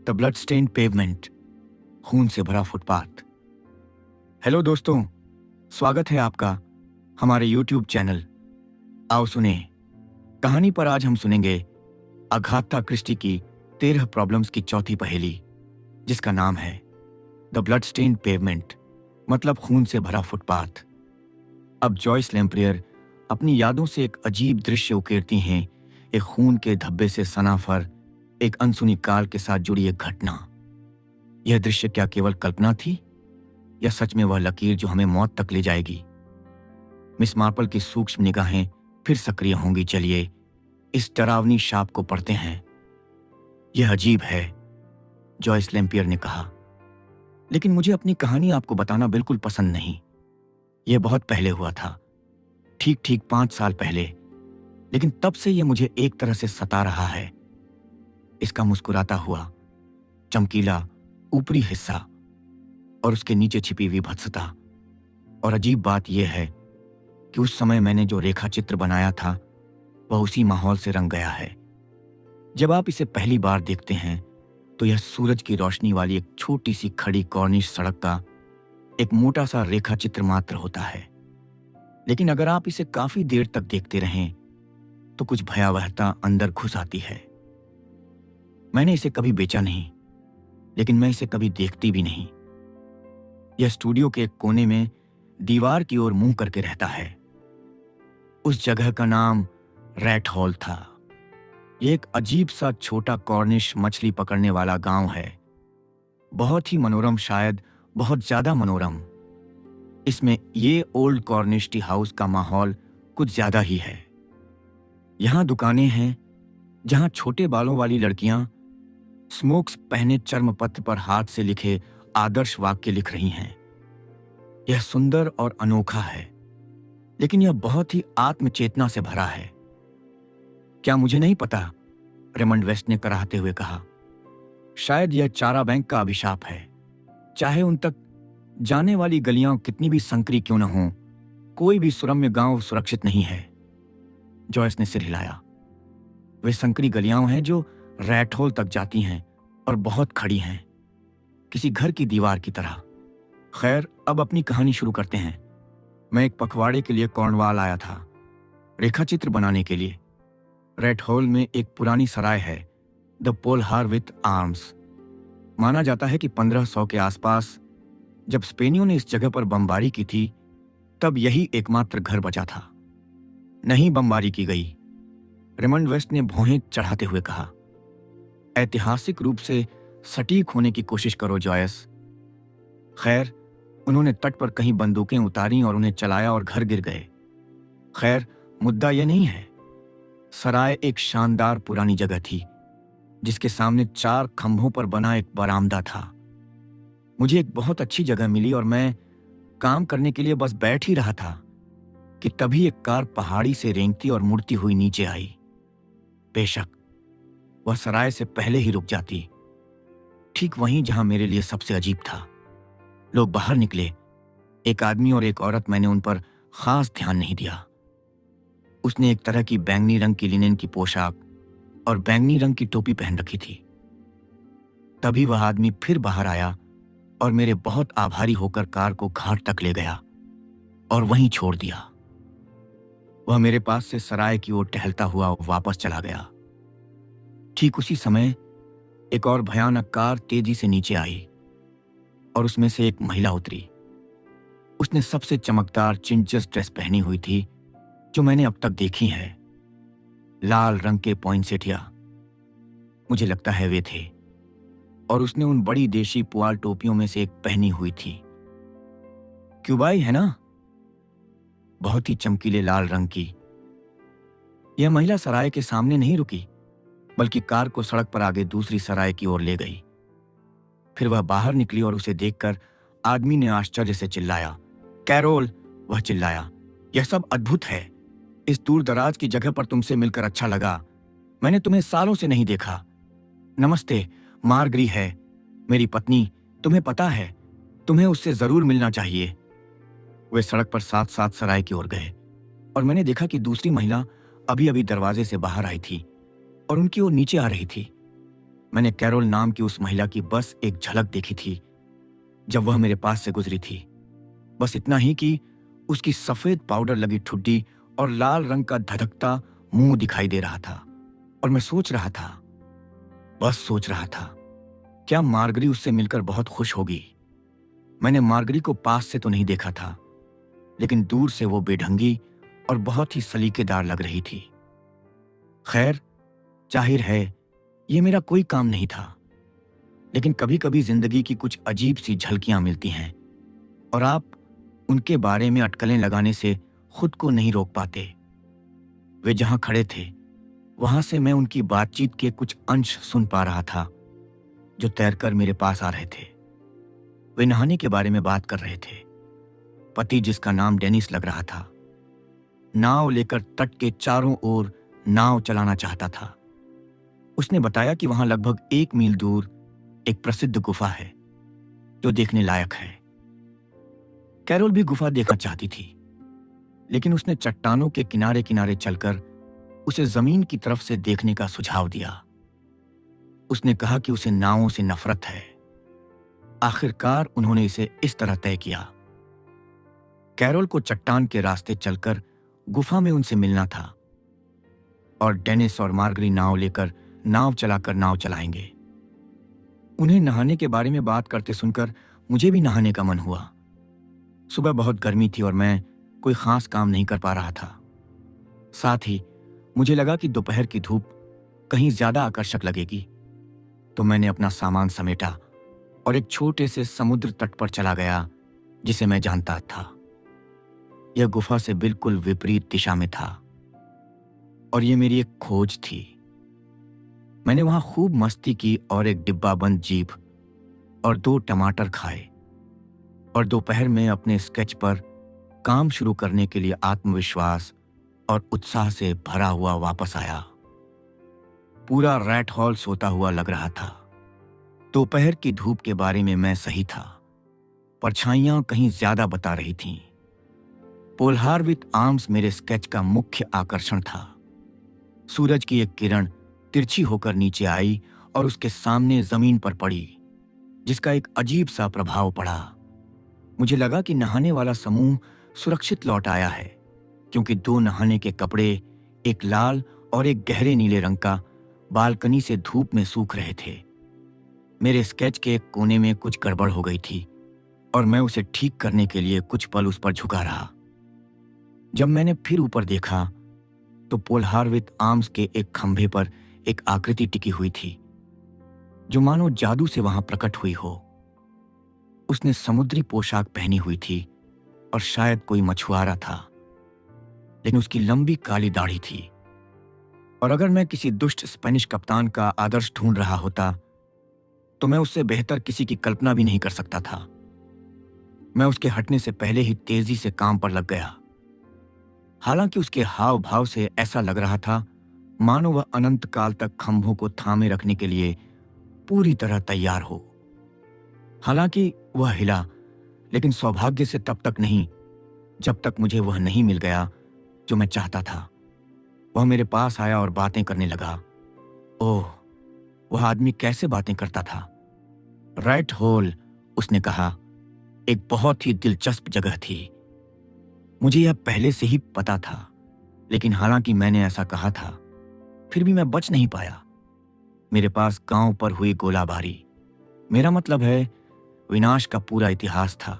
The blood stained pavement, खून से भरा फुटपाथ। हेलो दोस्तों, स्वागत है आपका हमारे यूट्यूब चैनल आओ सुने कहानी पर। आज हम सुनेंगे अगाथा क्रिस्टी की 13 प्रॉब्लम्स की चौथी पहेली, जिसका नाम है द ब्लड स्टेन्ड पेवमेंट, मतलब खून से भरा फुटपाथ। अब जॉयस लैम्प्रियर अपनी यादों से एक अजीब दृश्य उकेरती हैं, एक खून के धब्बे से सनाफर, एक अनसुनी काल के साथ जुड़ी एक घटना। यह दृश्य क्या केवल कल्पना थी या सच में वह लकीर जो हमें मौत तक ले जाएगी? मिस मार्पल की सूक्ष्म निगाहें फिर सक्रिय होंगी। चलिए इस डरावनी शाप को पढ़ते हैं। यह अजीब है, जॉयस लैम्पियर ने कहा, लेकिन मुझे अपनी कहानी आपको बताना बिल्कुल पसंद नहीं। यह बहुत पहले हुआ था, ठीक 5 साल पहले, लेकिन तब से यह मुझे एक तरह से सता रहा है। इसका मुस्कुराता हुआ चमकीला ऊपरी हिस्सा और उसके नीचे छिपी हुई भत्सता। और अजीब बात यह है कि उस समय मैंने जो रेखा चित्र बनाया था वह उसी माहौल से रंग गया है। जब आप इसे पहली बार देखते हैं तो यह सूरज की रोशनी वाली एक छोटी सी खड़ी कॉर्निश सड़क का एक मोटा सा रेखा चित्र मात्र होता है। लेकिन अगर आप इसे काफी देर तक देखते रहें तो कुछ भयावहता अंदर घुस आती है। मैंने इसे कभी बेचा नहीं, लेकिन मैं इसे कभी देखती भी नहीं। यह स्टूडियो के एक कोने में दीवार की ओर मुंह करके रहता है। उस जगह का नाम रैट हॉल था। यह एक अजीब सा छोटा कॉर्निश मछली पकड़ने वाला गांव है। बहुत ही मनोरम, शायद बहुत ज्यादा मनोरम। इसमें ये ओल्ड कॉर्निश टी हाउस का माहौल कुछ ज्यादा ही है। यहां दुकानें हैं जहां छोटे बालों वाली लड़कियां स्मोक्स पहने चर्मपत्र पर हाथ से लिखे आदर्श वाक्य लिख रही हैं। यह सुंदर और अनोखा है, लेकिन यह बहुत ही आत्मचेतना से भरा है। क्या मुझे नहीं पता, रेमंड वेस्ट ने कराहते हुए कहा। शायद यह चारा बैंक का अभिशाप है। चाहे उन तक जाने वाली गलियां कितनी भी संकरी क्यों न हों, कोई भी सुरम्य गांव सुरक्षित नहीं है। जॉयस ने सिर हिलाया। वे संकरी गलियां हैं जो रैट होल तक जाती हैं और बहुत खड़ी हैं, किसी घर की दीवार की तरह। खैर, अब अपनी कहानी शुरू करते हैं। मैं एक पखवाड़े के लिए कॉर्नवाल आया था, रेखाचित्र बनाने के लिए। रैट होल में एक पुरानी सराय है, द पोलहार विथ आर्म्स। माना जाता है कि 1500 के आसपास जब स्पेनियों ने इस जगह पर बमबारी की थी, तब यही एकमात्र घर बचा था। नहीं बमबारी की गई, रेमंड वेस्ट ने भौहें चढ़ाते हुए कहा। ऐतिहासिक रूप से सटीक होने की कोशिश करो जॉयस। खैर, उन्होंने तट पर कहीं बंदूकें उतारी और उन्हें चलाया और घर गिर गए। खैर, मुद्दा यह नहीं है। सराय एक शानदार पुरानी जगह थी, जिसके सामने 4 खंभों पर बना एक बरामदा था। मुझे एक बहुत अच्छी जगह मिली और मैं काम करने के लिए बस बैठ ही रहा था कि तभी एक कार पहाड़ी से रेंगती और मुड़ती हुई नीचे आई। बेशक वह सराय से पहले ही रुक जाती, ठीक वहीं जहां मेरे लिए सबसे अजीब था। लोग बाहर निकले, एक आदमी और एक औरत। मैंने उन पर खास ध्यान नहीं दिया। उसने एक तरह की बैंगनी रंग की लिनेन की पोशाक और बैंगनी रंग की टोपी पहन रखी थी। तभी वह आदमी फिर बाहर आया और मेरे बहुत आभारी होकर कार को घाट तक ले गया और वहीं छोड़ दिया। वह मेरे पास से सराय की ओर टहलता हुआ वापस चला गया। ठीक उसी समय एक और भयानक कार तेजी से नीचे आई और उसमें से एक महिला उतरी। उसने सबसे चमकदार चिंचस ड्रेस पहनी हुई थी जो मैंने अब तक देखी है। लाल रंग के पॉइंसेटिया, मुझे लगता है वे थे, और उसने उन बड़ी देशी पुआल टोपियों में से एक पहनी हुई थी। क्यूबाई है ना, बहुत ही चमकीले लाल रंग की। यह महिला सराय के सामने नहीं रुकी, बल्कि कार को सड़क पर आगे दूसरी सराय की ओर ले गई। फिर वह बाहर निकली और उसे देखकर आदमी ने आश्चर्य से चिल्लाया, कैरोल! वह चिल्लाया, यह सब अद्भुत है। इस दूर दराज की जगह पर तुमसे मिलकर अच्छा लगा। मैंने तुम्हें सालों से नहीं देखा। नमस्ते, मार्गरी है मेरी पत्नी। तुम्हें पता है, तुम्हें उससे जरूर मिलना चाहिए। वे सड़क पर साथ साथ सराय की ओर गए और मैंने देखा कि दूसरी महिला अभी अभी दरवाजे से बाहर आई थी और उनकी ओर नीचे आ रही थी। मैंने कैरोल नाम की उस महिला की बस एक झलक देखी थी जब वह मेरे पास से गुजरी थी। बस इतना ही कि उसकी सफेद पाउडर लगी ठुड्डी और लाल रंग का धधकता मुंह दिखाई दे रहा था। और मैं सोच रहा था, बस सोच रहा था, क्या मार्गरी उससे मिलकर बहुत खुश होगी। मैंने मार्गरी को पास से तो नहीं देखा था, लेकिन दूर से वो बेढंगी और बहुत ही सलीकेदार लग रही थी। खैर, जाहिर है ये मेरा कोई काम नहीं था, लेकिन कभी कभी जिंदगी की कुछ अजीब सी झलकियां मिलती हैं और आप उनके बारे में अटकलें लगाने से खुद को नहीं रोक पाते। वे जहां खड़े थे वहां से मैं उनकी बातचीत के कुछ अंश सुन पा रहा था जो तैरकर मेरे पास आ रहे थे। वे नहाने के बारे में बात कर रहे थे। पति, जिसका नाम डेनिस लग रहा था, नाव लेकर तट के चारों ओर नाव चलाना चाहता था। उसने बताया कि वहां लगभग 1 मील दूर एक प्रसिद्ध गुफा है जो देखने लायक है। कैरोल भी गुफा देखना चाहती थी, लेकिन उसने चट्टानों के किनारे किनारे चलकर उसे जमीन की तरफ से देखने का सुझाव दिया। उसने कहा कि उसे नावों से नफरत है। आखिरकार उन्होंने इसे इस तरह तय किया। कैरोल को चट्टान के रास्ते चलकर गुफा में उनसे मिलना था और डेनिस और मार्गरी नाव लेकर नाव चलाकर नाव चलाएंगे। उन्हें नहाने के बारे में बात करते सुनकर मुझे भी नहाने का मन हुआ। सुबह बहुत गर्मी थी और मैं कोई खास काम नहीं कर पा रहा था। साथ ही मुझे लगा कि दोपहर की धूप कहीं ज्यादा आकर्षक लगेगी, तो मैंने अपना सामान समेटा और एक छोटे से समुद्र तट पर चला गया जिसे मैं जानता था। यह गुफा से बिल्कुल विपरीत दिशा में था और यह मेरी एक खोज थी। मैंने वहां खूब मस्ती की और एक डिब्बाबंद जीप और 2 टमाटर खाए और दोपहर में अपने स्केच पर काम शुरू करने के लिए आत्मविश्वास और उत्साह से भरा हुआ वापस आया। पूरा रैट हॉल सोता हुआ लग रहा था। दोपहर की धूप के बारे में मैं सही था। परछाइयां कहीं ज्यादा बता रही थीं। पोलहार विथ आर्म्स मेरे स्केच का मुख्य आकर्षण था। सूरज की एक किरण तिरछी होकर नीचे आई और उसके सामने जमीन पर पड़ी, जिसका एक अजीब सा प्रभाव पड़ा। मुझे लगा कि नहाने वाला समूह सुरक्षित लौट आया है, क्योंकि 2 नहाने के कपड़े, एक लाल और एक गहरे नीले रंग का, बालकनी से धूप में सूख रहे थे। मेरे स्केच के एक कोने में कुछ गड़बड़ हो गई थी और मैं उसे ठीक करने के लिए कुछ पल उस पर झुका रहा। जब मैंने फिर ऊपर देखा तो पोलहार विथ आर्म्स के एक खंभे पर एक आकृति टिकी हुई थी जो मानो जादू से वहां प्रकट हुई हो। उसने समुद्री पोशाक पहनी हुई थी और शायद कोई मछुआरा था, लेकिन उसकी लंबी काली दाढ़ी थी। और अगर मैं किसी दुष्ट स्पेनिश कप्तान का आदर्श ढूंढ रहा होता तो मैं उससे बेहतर किसी की कल्पना भी नहीं कर सकता था। मैं उसके हटने से पहले ही तेजी से काम पर लग गया। हालांकि उसके हाव भाव से ऐसा लग रहा था मानो वह अनंत काल तक खंभों को थामे रखने के लिए पूरी तरह तैयार हो। हालांकि वह हिला, लेकिन सौभाग्य से तब तक नहीं जब तक मुझे वह नहीं मिल गया जो मैं चाहता था। वह मेरे पास आया और बातें करने लगा। ओह, वह आदमी कैसे बातें करता था। रैट होल, उसने कहा, एक बहुत ही दिलचस्प जगह थी। मुझे यह पहले से ही पता था, लेकिन हालांकि मैंने ऐसा कहा था, फिर भी मैं बच नहीं पाया। मेरे पास गांव पर हुई गोलाबारी, मेरा मतलब है विनाश का पूरा इतिहास था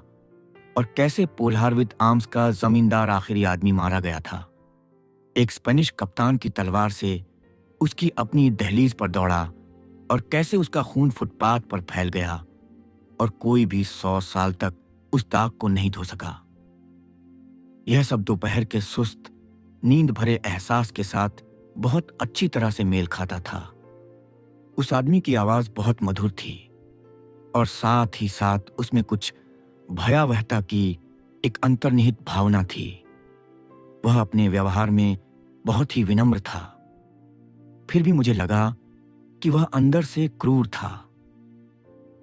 और कैसे पोलहार विथ आर्म्स का जमींदार आखिरी आदमी मारा गया था। एक स्पेनिश कप्तान की तलवार से उसकी अपनी दहलीज पर दौड़ा और कैसे उसका खून फुटपाथ पर फैल गया और कोई भी 100 साल तक उस दाग को नहीं धो सका। यह सब दोपहर के सुस्त, नींद भरे एहसास के साथ बहुत अच्छी तरह से मेल खाता था। उस आदमी की आवाज बहुत मधुर थी और साथ ही साथ उसमें कुछ भयावहता की एक अंतर्निहित भावना थी। वह अपने व्यवहार में बहुत ही विनम्र था, फिर भी मुझे लगा कि वह अंदर से क्रूर था।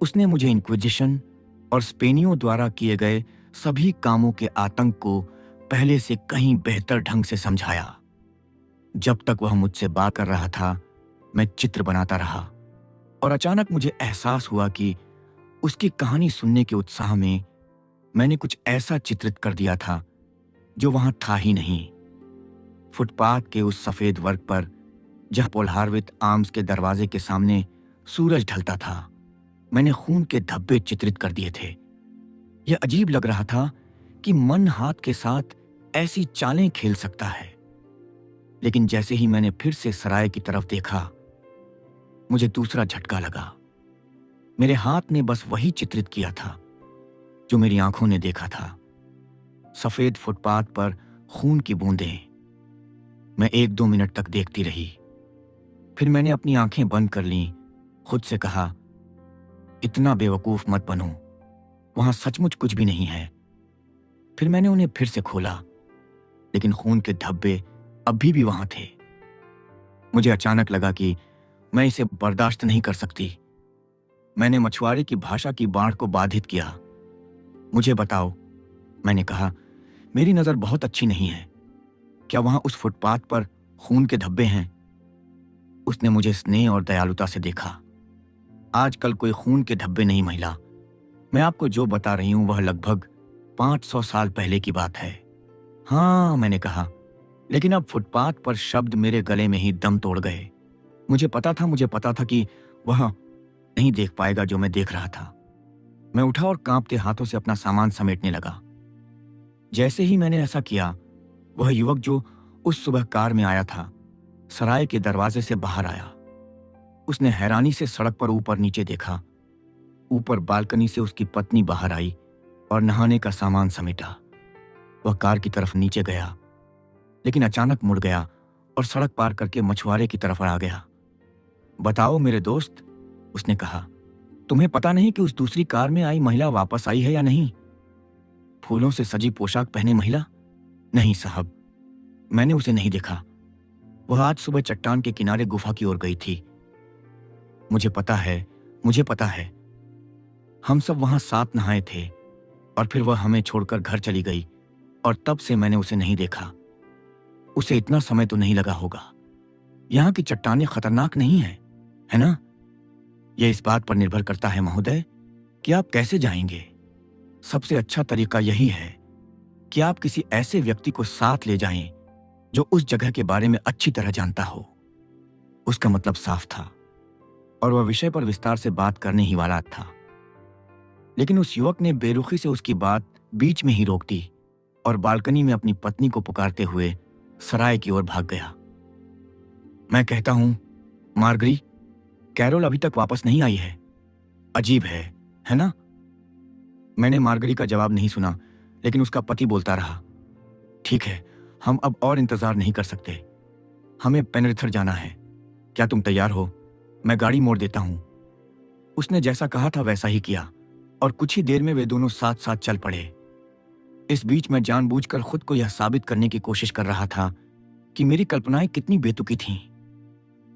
उसने मुझे इंक्विजिशन और स्पेनियों द्वारा किए गए सभी कामों के आतंक को पहले से कहीं बेहतर ढंग से समझाया। जब तक वह मुझसे बात कर रहा था मैं चित्र बनाता रहा और अचानक मुझे एहसास हुआ कि उसकी कहानी सुनने के उत्साह में मैंने कुछ ऐसा चित्रित कर दिया था जो वहां था ही नहीं। फुटपाथ के उस सफेद वर्ग पर, जहां पॉल हार्विथ आर्म्स के दरवाजे के सामने सूरज ढलता था, मैंने खून के धब्बे चित्रित कर दिए थे। यह अजीब लग रहा था कि मन हाथ के साथ ऐसी चालें खेल सकता है। लेकिन जैसे ही मैंने फिर से सराय की तरफ देखा, मुझे दूसरा झटका लगा। मेरे हाथ ने बस वही चित्रित किया था जो मेरी आंखों ने देखा था। सफेद फुटपाथ पर खून की बूंदें। मैं 1-2 मिनट तक देखती रही। फिर मैंने अपनी आंखें बंद कर लीं, खुद से कहा, इतना बेवकूफ मत बनो, वहां सचमुच कुछ भी नहीं है। फिर मैंने उन्हें फिर से खोला, लेकिन खून के धब्बे अभी भी वहां थे। मुझे अचानक लगा कि मैं इसे बर्दाश्त नहीं कर सकती। मैंने मछुआरे की भाषा की बाढ़ को बाधित किया। मुझे बताओ, मैंने कहा, मेरी नजर बहुत अच्छी नहीं है। क्या वहां उस फुटपाथ पर खून के धब्बे हैं? उसने मुझे स्नेह और दयालुता से देखा। आजकल कोई खून के धब्बे नहीं महिला। मैं आपको जो बता रही हूं वह लगभग 500 साल पहले की बात है। हाँ, मैंने कहा, लेकिन अब फुटपाथ पर शब्द मेरे गले में ही दम तोड़ गए। मुझे पता था कि वह नहीं देख पाएगा जो मैं देख रहा था। मैं उठा और कांपते हाथों से अपना सामान समेटने लगा। जैसे ही मैंने ऐसा किया, वह युवक जो उस सुबह कार में आया था, सराय के दरवाजे से बाहर आया। उसने हैरानी से सड़क पर ऊपर नीचे देखा। ऊपर बालकनी से उसकी पत्नी बाहर आई और नहाने का सामान समेटा। वह कार की तरफ नीचे गया, लेकिन अचानक मुड़ गया और सड़क पार करके मछुआरे की तरफ आ गया। बताओ मेरे दोस्त, उसने कहा, तुम्हें पता नहीं कि उस दूसरी कार में आई महिला वापस आई है या नहीं? फूलों से सजी पोशाक पहने महिला? नहीं साहब, मैंने उसे नहीं देखा। वह आज सुबह चट्टान के किनारे गुफा की ओर गई थी। मुझे पता है। हम सब वहां साथ नहाए थे और फिर वह हमें छोड़कर घर चली गई और तब से मैंने उसे नहीं देखा। उसे इतना समय तो नहीं लगा होगा। यहां की चट्टानें खतरनाक नहीं है ना? यह इस बात पर निर्भर करता है महोदय कि आप कैसे जाएंगे। सबसे अच्छा तरीका यही है कि आप किसी ऐसे व्यक्ति को साथ ले जाएं जो उस जगह के बारे में अच्छी तरह जानता हो। उसका मतलब साफ था और वह विषय पर विस्तार से बात करने ही वाला था। लेकिन उस युवक ने बेरुखी से उसकी बात बीच में ही रोक दी और बालकनी में अपनी पत्नी को पुकारते हुए सराय की ओर भाग गया। मैं कहता हूं, मार्गरी, कैरोल अभी तक वापस नहीं आई है। अजीब है ना? मैंने मार्गरी का जवाब नहीं सुना, लेकिन उसका पति बोलता रहा, ठीक है, हम अब और इंतजार नहीं कर सकते। हमें पेनरिथर जाना है। क्या तुम तैयार हो? मैं गाड़ी मोड़ देता हूं। उसने जैसा कहा था वैसा ही किया और कुछ ही देर में वे दोनों साथ साथ चल पड़े। इस बीच मैं जानबूझकर खुद को यह साबित करने की कोशिश कर रहा था कि मेरी कल्पनाएं कितनी बेतुकी थीं।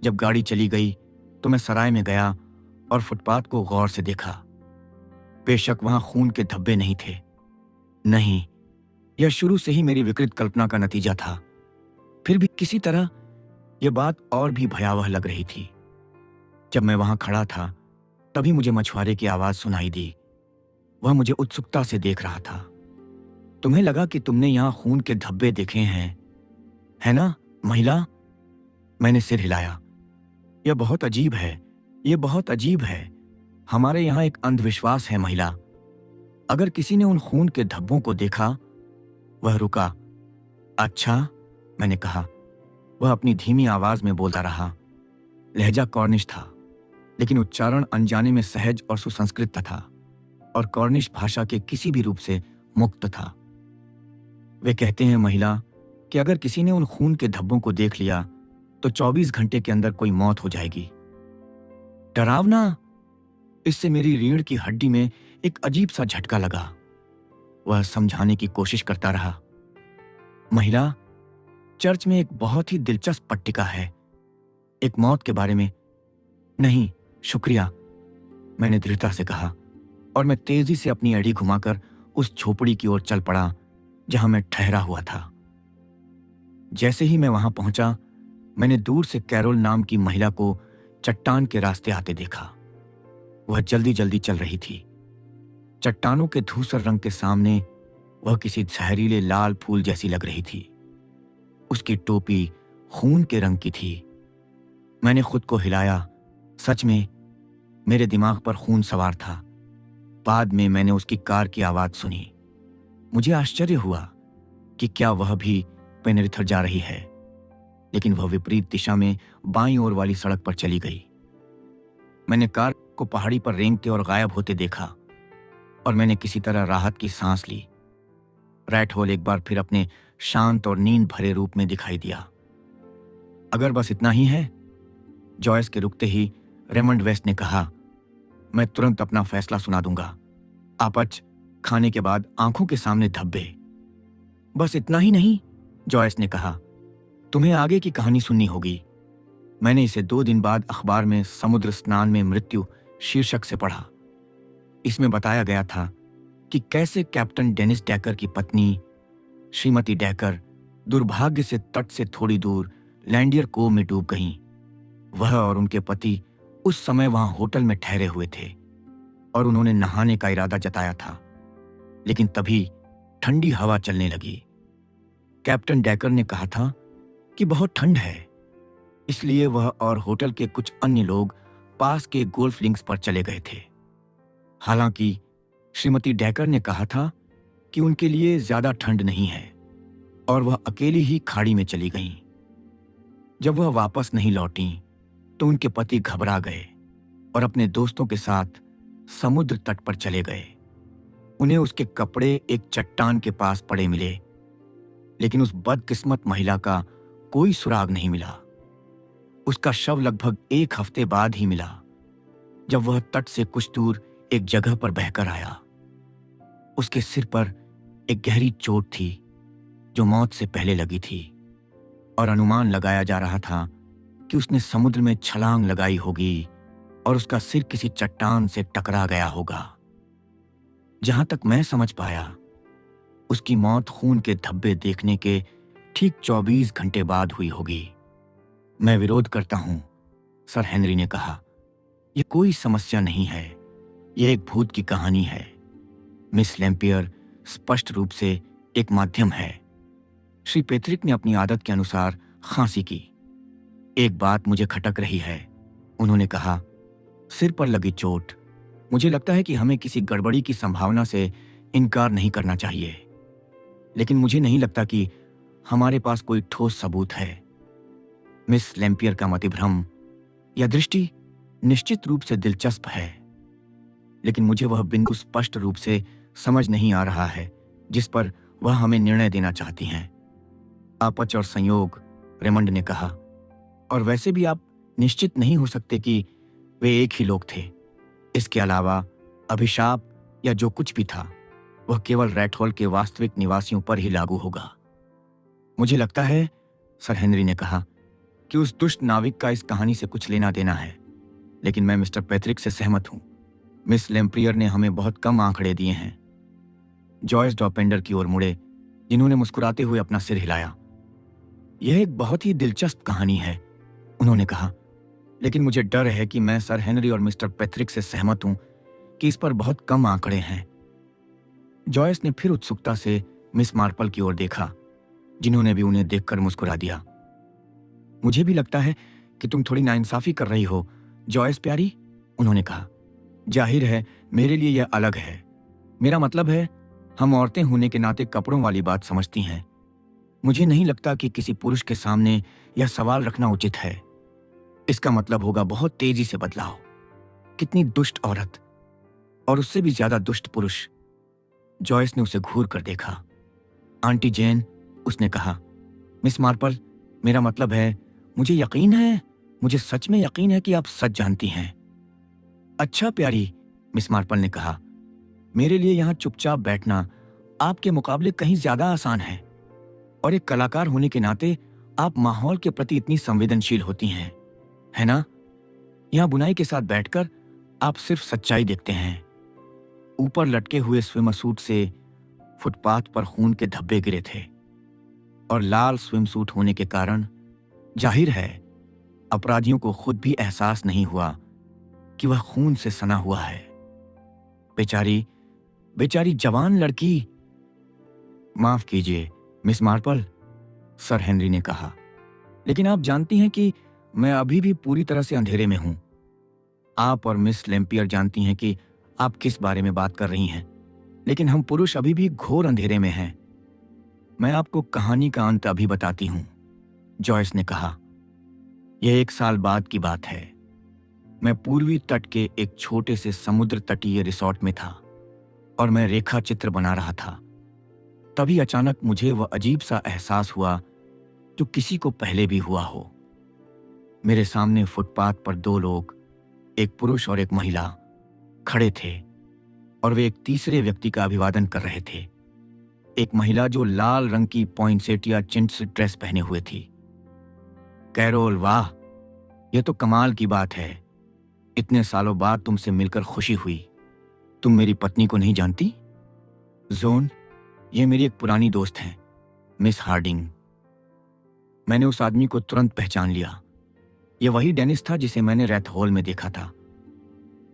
जब गाड़ी चली गई तो मैं सराय में गया और फुटपाथ को गौर से देखा। बेशक वहां खून के धब्बे नहीं थे। नहीं, यह शुरू से ही मेरी विकृत कल्पना का नतीजा था। फिर भी किसी तरह यह बात और भी भयावह लग रही थी। जब मैं वहां खड़ा था तभी मुझे मछुआरे की आवाज सुनाई दी। वह मुझे उत्सुकता से देख रहा था। तुम्हें लगा कि तुमने यहां खून के धब्बे देखे हैं, है ना महिला? मैंने सिर हिलाया। यह बहुत अजीब है। हमारे यहां एक अंधविश्वास है महिला। अगर किसी ने उन खून के धब्बों को देखा। वह रुका। अच्छा, मैंने कहा। वह अपनी धीमी आवाज में बोलता रहा। लहजा कॉर्निश था, लेकिन उच्चारण अनजाने में सहज और सुसंस्कृत था और कॉर्निश भाषा के किसी भी रूप से मुक्त था। वे कहते हैं महिला कि अगर किसी ने उन खून के धब्बों को देख लिया तो 24 घंटे के अंदर कोई मौत हो जाएगी। डरावना! इससे मेरी रीढ़ की हड्डी में एक अजीब सा झटका लगा। वह समझाने की कोशिश करता रहा। महिला, चर्च में एक बहुत ही दिलचस्प पट्टिका है, एक मौत के बारे में। नहीं, शुक्रिया, मैंने दृढ़ता से कहा और मैं तेजी से अपनी अड़ी घुमाकर उस झोपड़ी की ओर चल पड़ा जहां मैं ठहरा हुआ था। जैसे ही मैं वहां पहुंचा, मैंने दूर से कैरोल नाम की महिला को चट्टान के रास्ते आते देखा। वह जल्दी जल्दी चल रही थी। चट्टानों के धूसर रंग के सामने वह किसी जहरीले लाल फूल जैसी लग रही थी। उसकी टोपी खून के रंग की थी। मैंने खुद को हिलाया। सच में मेरे दिमाग पर खून सवार था। बाद में मैंने उसकी कार की आवाज सुनी। मुझे आश्चर्य हुआ कि क्या वह भी पेनेरिथर जा रही है, लेकिन वह विपरीत दिशा में बाईं ओर वाली सड़क पर चली गई। मैंने कार को पहाड़ी पर रेंगते और गायब होते देखा और मैंने किसी तरह राहत की सांस ली। रैट होल एक बार फिर अपने शांत और नींद भरे रूप में दिखाई दिया। अगर बस इतना ही है, जॉयस के रुकते ही रेमंड वेस्ट ने कहा, मैं तुरंत अपना फैसला सुना दूंगा। आपच खाने के बाद आंखों के सामने धब्बे। बस इतना ही नहीं, जॉयस ने कहा, तुम्हें आगे की कहानी सुननी होगी। मैंने इसे 2 दिन बाद अखबार में समुद्र स्नान में मृत्यु शीर्षक से पढ़ा। इसमें बताया गया था कि कैसे कैप्टन डेनिस डैकर की पत्नी श्रीमती डैकर दुर्भाग्य से तट से थोड़ी दूर लैंडियर कोव में डूब गईं। वह और उनके पति उस समय वहां होटल में ठहरे हुए थे और उन्होंने नहाने का इरादा जताया था, लेकिन तभी ठंडी हवा चलने लगी। कैप्टन डैकर ने कहा था कि बहुत ठंड है, इसलिए वह और होटल के कुछ अन्य लोग पास के गोल्फ लिंक्स पर चले गए थे। हालांकि श्रीमती डैकर ने कहा था कि उनके लिए ज्यादा ठंड नहीं है और वह अकेली ही खाड़ी में चली गईं। जब वह वापस नहीं लौटी तो उनके पति घबरा गए और अपने दोस्तों के साथ समुद्र तट पर चले गए। उन्हें उसके कपड़े एक चट्टान के पास पड़े मिले, लेकिन उस बदकिस्मत महिला का कोई सुराग नहीं मिला। उसका शव लगभग 1 हफ्ते बाद ही मिला, जब वह तट से कुछ दूर एक जगह पर बहकर आया। उसके सिर पर एक गहरी चोट थी जो मौत से पहले लगी थी और अनुमान लगाया जा रहा था कि उसने समुद्र में छलांग लगाई होगी और उसका सिर किसी चट्टान से टकरा गया होगा। जहां तक मैं समझ पाया, उसकी मौत खून के धब्बे देखने के ठीक 24 घंटे बाद हुई होगी। मैं विरोध करता हूं, सर हेनरी ने कहा। यह कोई समस्या नहीं है, यह एक भूत की कहानी है। मिस लैम्पियर स्पष्ट रूप से एक माध्यम है। श्री पेत्रिक ने अपनी आदत के अनुसार खांसी की। एक बात मुझे खटक रही है, उन्होंने कहा, सिर पर लगी चोट। मुझे लगता है कि हमें किसी गड़बड़ी की संभावना से इनकार नहीं करना चाहिए, लेकिन मुझे नहीं लगता कि हमारे पास कोई ठोस सबूत है। मिस लैम्पियर का मतिभ्रम या दृष्टि निश्चित रूप से दिलचस्प है, लेकिन मुझे वह बिंदु स्पष्ट रूप से समझ नहीं आ रहा है जिस पर वह हमें निर्णय देना चाहती हैं। आपच और संयोग, रेमंड ने कहा, और वैसे भी आप निश्चित नहीं हो सकते कि वे एक ही लोग थे। इसके अलावा अभिशाप या जो कुछ भी था, वह केवल रैट होल के वास्तविक निवासियों पर ही लागू होगा। मुझे लगता है, सर हेनरी ने कहा, कि उस दुष्ट नाविक का इस कहानी से कुछ लेना देना है, लेकिन मैं मिस्टर पैट्रिक से सहमत हूं। मिस लैम्प्रियर ने हमें बहुत कम आंकड़े दिए हैं। जॉयस डॉपेंडर की ओर मुड़े, जिन्होंने मुस्कुराते हुए अपना सिर हिलाया। यह एक बहुत ही दिलचस्प कहानी है, उन्होंने कहा, लेकिन मुझे डर है कि मैं सर हेनरी और मिस्टर पैट्रिक से सहमत हूं कि इस पर बहुत कम आंकड़े हैं। जॉयस ने फिर उत्सुकता से मिस मार्पल की ओर देखा, जिन्होंने भी उन्हें देखकर मुस्कुरा दिया। मुझे भी लगता है कि तुम थोड़ी नाइंसाफी कर रही हो, जॉयस प्यारी, उन्होंने कहा। जाहिर है मेरे लिए यह अलग है। मेरा मतलब है, हम औरतें होने के नाते कपड़ों वाली बात समझती हैं। मुझे नहीं लगता कि किसी पुरुष के सामने यह सवाल रखना उचित है। इसका मतलब होगा बहुत तेजी से बदलाव। कितनी दुष्ट औरत, और उससे भी ज्यादा दुष्ट पुरुष। जॉयस ने उसे घूर कर देखा। आंटी जेन, उसने कहा। मिस मार्पल, मेरा मतलब है, मुझे यकीन है, मुझे सच में यकीन है कि आप सच जानती हैं। अच्छा प्यारी, मिस मार्पल ने कहा, मेरे लिए यहां चुपचाप बैठना आपके मुकाबले कहीं ज्यादा आसान है, और एक कलाकार होने के नाते आप माहौल के प्रति इतनी संवेदनशील होती हैं, है ना? यहां बुनाई के साथ बैठकर आप सिर्फ सच्चाई देखते हैं। ऊपर लटके हुए स्विम सूट से फुटपाथ पर खून के धब्बे गिरे थे, और लाल स्विम सूट होने के कारण जाहिर है अपराधियों को खुद भी एहसास नहीं हुआ कि वह खून से सना हुआ है। बेचारी बेचारी जवान लड़की। माफ कीजिए मिस मार्पल, सर हेनरी ने कहा, लेकिन आप जानती हैं कि मैं अभी भी पूरी तरह से अंधेरे में हूं। आप और मिस लैम्पियर जानती हैं कि आप किस बारे में बात कर रही हैं, लेकिन हम पुरुष अभी भी घोर अंधेरे में हैं। मैं आपको कहानी का अंत अभी बताती हूं, जॉयस ने कहा। यह 1 साल बाद की बात है। मैं पूर्वी तट के एक छोटे से समुद्र तटीय रिसोर्ट में था और मैं रेखा चित्र बना रहा था। तभी अचानक मुझे वह अजीब सा एहसास हुआ जो किसी को पहले भी हुआ हो। मेरे सामने फुटपाथ पर 2 लोग, एक पुरुष और एक महिला, खड़े थे और वे एक तीसरे व्यक्ति का अभिवादन कर रहे थे। एक महिला जो लाल रंग की पॉइंसेटिया चिंट्स ड्रेस पहने हुए थी। कैरोल, वाह, यह तो कमाल की बात है। इतने सालों बाद तुमसे मिलकर खुशी हुई। तुम मेरी पत्नी को नहीं जानती? जोन, ये मेरी एक पुरानी दोस्त हैं, मिस हार्डिंग। मैंने उस आदमी को तुरंत पहचान लिया। यह वही डेनिस था जिसे मैंने रेथ हॉल में देखा था।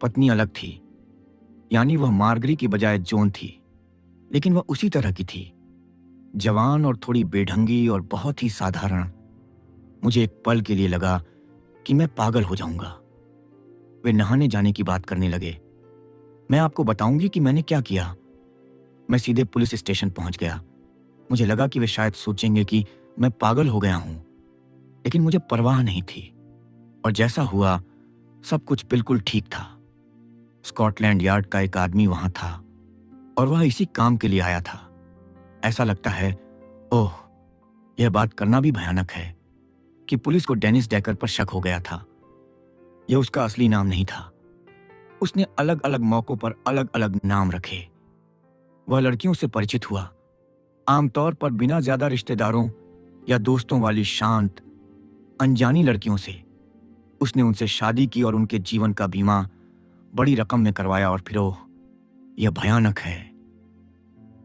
पत्नी अलग थी, यानी वह मार्गरी की बजाय जोन थी, लेकिन वह उसी तरह की थी, जवान और थोड़ी बेढंगी और बहुत ही साधारण। मुझे एक पल के लिए लगा कि मैं पागल हो जाऊंगा। वे नहाने जाने की बात करने लगे। मैं आपको बताऊंगी कि मैंने क्या किया। मैं सीधे पुलिस स्टेशन पहुंच गया। मुझे लगा कि वे शायद सोचेंगे कि मैं पागल हो गया हूं, लेकिन मुझे परवाह नहीं थी। और जैसा हुआ, सब कुछ बिल्कुल ठीक था। स्कॉटलैंड यार्ड का एक आदमी वहां था और वह इसी काम के लिए आया था। ऐसा लगता है, ओह, यह बात करना भी भयानक है कि पुलिस को डेनिस डेकर पर शक हो गया था। यह उसका असली नाम नहीं था। उसने अलग अलग मौकों पर अलग अलग नाम रखे। वह लड़कियों से परिचित हुआ, आमतौर पर बिना ज्यादा रिश्तेदारों या दोस्तों वाली शांत, अनजानी लड़कियों से। उसने उनसे शादी की और उनके जीवन का बीमा बड़ी रकम में करवाया। और फिर ओह, यह भयानक है,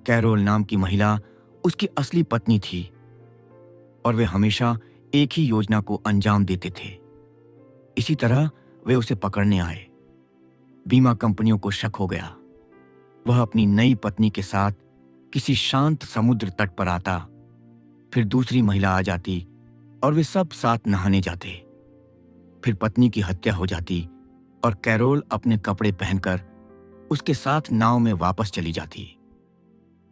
कैरोल नाम की महिला उसकी असली पत्नी थी और वे हमेशा एक ही योजना को अंजाम देते थे। इसी तरह वे उसे पकड़ने आए। बीमा कंपनियों को शक हो गया। वह अपनी नई पत्नी के साथ किसी शांत समुद्र तट पर आता, फिर दूसरी महिला आ जाती और वे सब साथ नहाने जाते। फिर पत्नी की हत्या हो जाती और कैरोल अपने कपड़े पहनकर उसके साथ नाव में वापस चली जाती।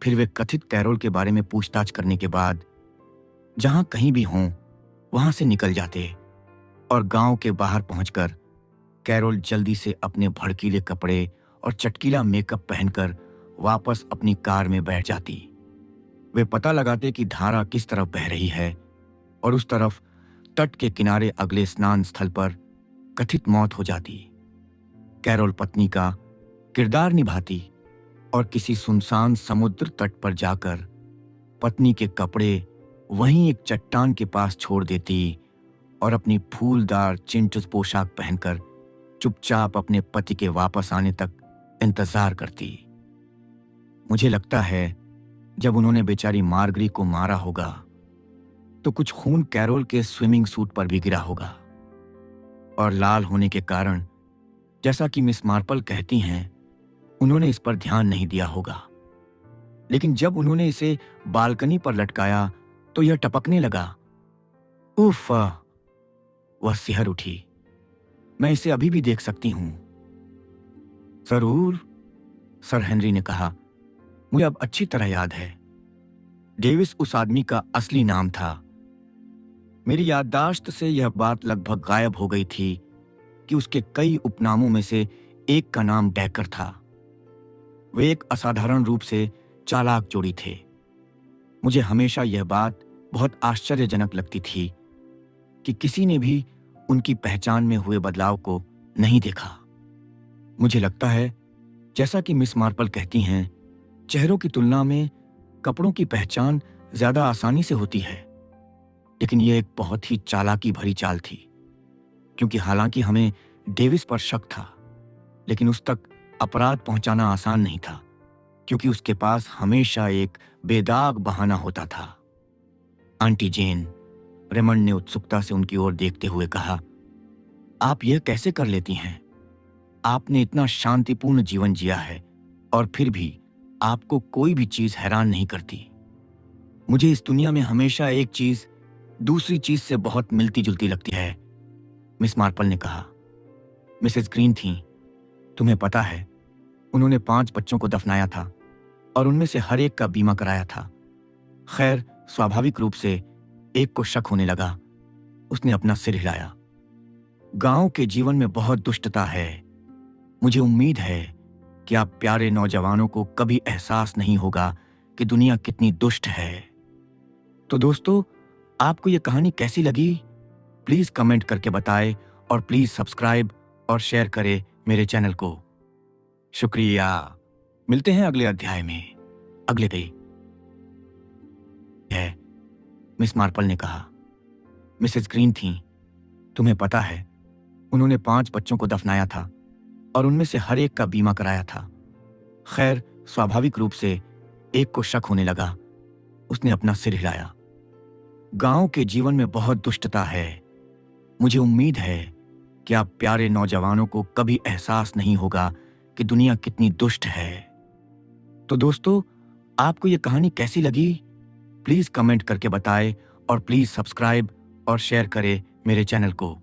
फिर वे कथित कैरोल के बारे में पूछताछ करने के बाद जहां कहीं भी हों वहां से निकल जाते और गांव के बाहर पहुंचकर कैरोल जल्दी से अपने भड़कीले कपड़े और चटकीला मेकअप पहनकर वापस अपनी कार में बैठ जाती। वे पता लगाते कि धारा किस तरफ बह रही है और उस तरफ तट के किनारे अगले स्नान स्थल पर कथित मौत हो जाती। कैरोल पत्नी का किरदार निभाती और किसी सुनसान समुद्र तट पर जाकर पत्नी के कपड़े वहीं एक चट्टान के पास छोड़ देती और अपनी फूलदार चिंटस पोशाक पहनकर चुपचाप अपने पति के वापस आने तक इंतजार करती। मुझे लगता है जब उन्होंने बेचारी मार्गरी को मारा होगा तो कुछ खून कैरोल के स्विमिंग सूट पर भी गिरा होगा और लाल होने के कारण, जैसा कि मिस मार्पल कहती हैं, उन्होंने इस पर ध्यान नहीं दिया होगा। लेकिन जब उन्होंने इसे बालकनी पर लटकाया तो यह टपकने लगा। उफ! वह सिहर उठी। मैं इसे अभी भी देख सकती हूं। जरूर, सर हेनरी ने कहा, मुझे अब अच्छी तरह याद है। डेविस उस आदमी का असली नाम था। मेरी याददाश्त से यह बात लगभग गायब हो गई थी कि उसके कई उपनामों में से एक का नाम डेकर था। वे एक असाधारण रूप से चालाक जोड़ी थे। मुझे हमेशा यह बात बहुत आश्चर्यजनक लगती थी कि किसी ने भी उनकी पहचान में हुए बदलाव को नहीं देखा। मुझे लगता है, जैसा कि मिस मार्पल कहती हैं, चेहरों की तुलना में कपड़ों की पहचान ज्यादा आसानी से होती है। लेकिन यह एक बहुत ही चालाकी भरी चाल थी, क्योंकि हालांकि हमें डेविस पर शक था, लेकिन उस तक अपराध पहुंचाना आसान नहीं था, क्योंकि उसके पास हमेशा एक बेदाग बहाना होता था। आंटी जेन, रेमंड ने उत्सुकता से उनकी ओर देखते हुए कहा, आप यह कैसे कर लेती हैं? आपने इतना शांतिपूर्ण जीवन जिया है और फिर भी आपको कोई भी चीज हैरान नहीं करती। मुझे इस दुनिया में हमेशा एक चीज दूसरी चीज से बहुत मिलती जुलती लगती है, मिस मार्पल ने कहा। मिसेस ग्रीन थीं। तुम्हें पता है, उन्होंने 5 बच्चों को दफनाया था और उनमें से हर एक का बीमा कराया था। खैर, स्वाभाविक रूप से एक को शक होने लगा। उसने अपना सिर हिलाया। गांव के जीवन में बहुत दुष्टता है। मुझे उम्मीद है कि आप प्यारे नौजवानों को कभी एहसास नहीं होगा कि दुनिया कितनी दुष्ट है। तो दोस्तों, आपको ये कहानी कैसी लगी? प्लीज कमेंट करके बताएं और प्लीज सब्सक्राइब और शेयर करें मेरे चैनल को। शुक्रिया। मिलते हैं अगले अध्याय में। अगले पे है, मिस मार्पल ने कहा। मिसेस ग्रीन थीं। तुम्हें पता है, उन्होंने 5 बच्चों को दफनाया था और उनमें से हर एक का बीमा कराया था। खैर, स्वाभाविक रूप से एक को शक होने लगा। उसने अपना सिर हिलाया। गांव के जीवन में बहुत दुष्टता है। मुझे उम्मीद है कि आप प्यारे नौजवानों को कभी एहसास नहीं होगा कि दुनिया कितनी दुष्ट है। तो दोस्तों, आपको ये कहानी कैसी लगी? प्लीज कमेंट करके बताएं और प्लीज सब्सक्राइब और शेयर करें मेरे चैनल को।